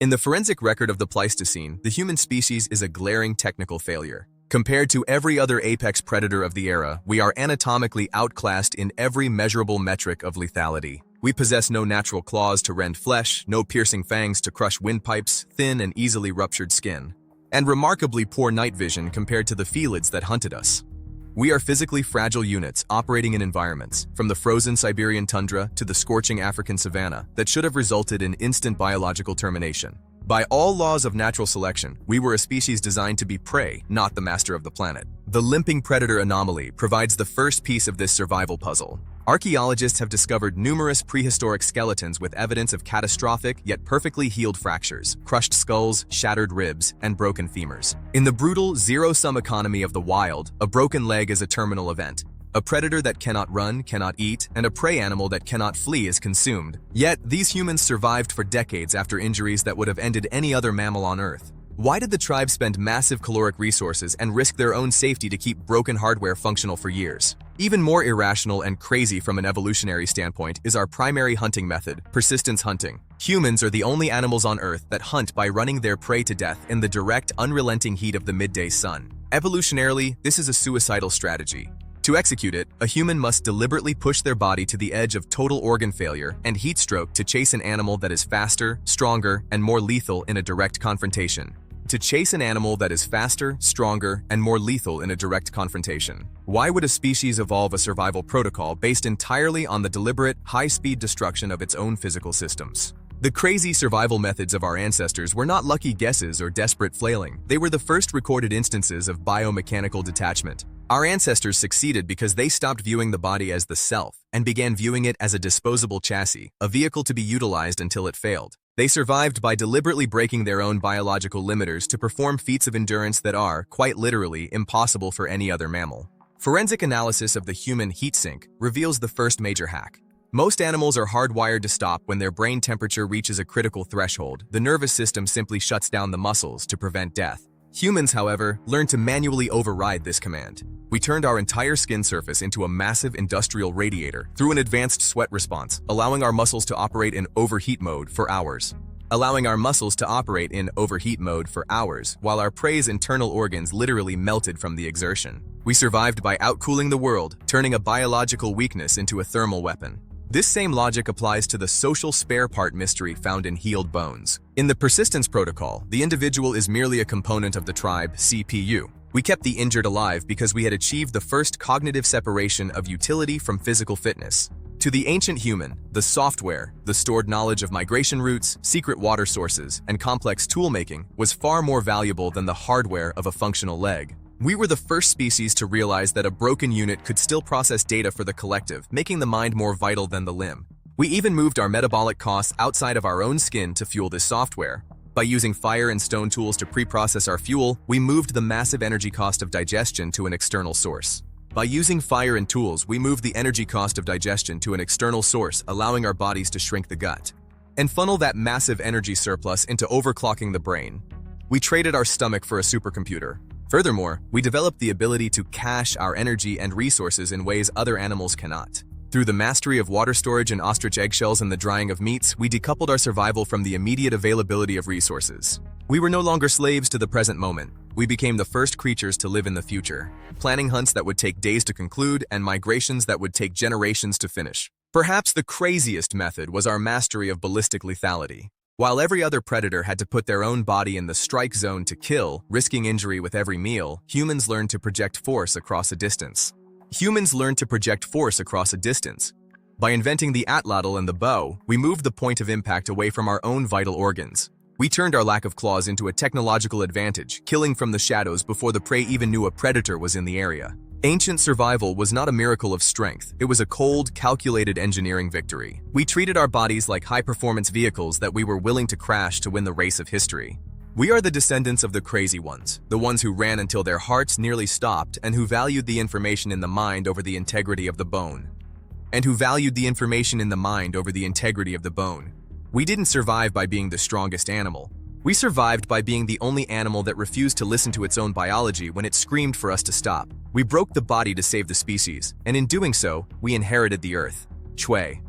In the forensic record of the Pleistocene, the human species is a glaring technical failure. Compared to every other apex predator of the era, we are anatomically outclassed in every measurable metric of lethality. We possess no natural claws to rend flesh, no piercing fangs to crush windpipes, thin and easily ruptured skin, and remarkably poor night vision compared to the felids that hunted us. We are physically fragile units operating in environments, from the frozen Siberian tundra to the scorching African savanna, that should have resulted in instant biological termination. By all laws of natural selection, we were a species designed to be prey, not the master of the planet. The limping predator anomaly provides the first piece of this survival puzzle. Archaeologists have discovered numerous prehistoric skeletons with evidence of catastrophic yet perfectly healed fractures, crushed skulls, shattered ribs, and broken femurs. In the brutal, zero-sum economy of the wild, a broken leg is a terminal event. A predator that cannot run, cannot eat, and a prey animal that cannot flee is consumed. Yet, these humans survived for decades after injuries that would have ended any other mammal on Earth. Why did the tribe spend massive caloric resources and risk their own safety to keep broken hardware functional for years? Even more irrational and crazy from an evolutionary standpoint is our primary hunting method, persistence hunting. Humans are the only animals on Earth that hunt by running their prey to death in the direct, unrelenting heat of the midday sun. Evolutionarily, this is a suicidal strategy. To execute it, a human must deliberately push their body to the edge of total organ failure and heat stroke to chase an animal that is faster, stronger, and more lethal in a direct confrontation. To chase an animal that is faster, stronger, and more lethal in a direct confrontation. Why would a species evolve a survival protocol based entirely on the deliberate, high-speed destruction of its own physical systems? The crazy survival methods of our ancestors were not lucky guesses or desperate flailing. They were the first recorded instances of biomechanical detachment. Our ancestors succeeded because they stopped viewing the body as the self and began viewing it as a disposable chassis, a vehicle to be utilized until it failed. They survived by deliberately breaking their own biological limiters to perform feats of endurance that are, quite literally, impossible for any other mammal. Forensic analysis of the human heat sink reveals the first major hack. Most animals are hardwired to stop when their brain temperature reaches a critical threshold. The nervous system simply shuts down the muscles to prevent death. Humans, however, learned to manually override this command. We turned our entire skin surface into a massive industrial radiator through an advanced sweat response, allowing our muscles to operate in overheat mode for hours. While our prey's internal organs literally melted from the exertion. We survived by outcooling the world, turning a biological weakness into a thermal weapon. This same logic applies to the social spare part mystery found in healed bones. In the persistence protocol, the individual is merely a component of the tribe CPU. We kept the injured alive because we had achieved the first cognitive separation of utility from physical fitness. To the ancient human, the software, the stored knowledge of migration routes, secret water sources, and complex tool-making was far more valuable than the hardware of a functional leg. We were the first species to realize that a broken unit could still process data for the collective, making the mind more vital than the limb. We even moved our metabolic costs outside of our own skin to fuel this software. By using fire and stone tools to pre-process our fuel, we moved the massive energy cost of digestion to an external source. Allowing our bodies to shrink the gut and funnel that massive energy surplus into overclocking the brain. We traded our stomach for a supercomputer. Furthermore, we developed the ability to cache our energy and resources in ways other animals cannot. Through the mastery of water storage and ostrich eggshells and the drying of meats, we decoupled our survival from the immediate availability of resources. We were no longer slaves to the present moment. We became the first creatures to live in the future, planning hunts that would take days to conclude and migrations that would take generations to finish. Perhaps the craziest method was our mastery of ballistic lethality. While every other predator had to put their own body in the strike zone to kill, risking injury with every meal, humans learned to project force across a distance. By inventing the atlatl and the bow, we moved the point of impact away from our own vital organs. We turned our lack of claws into a technological advantage, killing from the shadows before the prey even knew a predator was in the area. Ancient survival was not a miracle of strength, it was a cold, calculated engineering victory. We treated our bodies like high-performance vehicles that we were willing to crash to win the race of history. We are the descendants of the crazy ones, the ones who ran until their hearts nearly stopped and who valued the information in the mind over the integrity of the bone. We didn't survive by being the strongest animal. We survived by being the only animal that refused to listen to its own biology when it screamed for us to stop. We broke the body to save the species, and in doing so, we inherited the earth. Chui.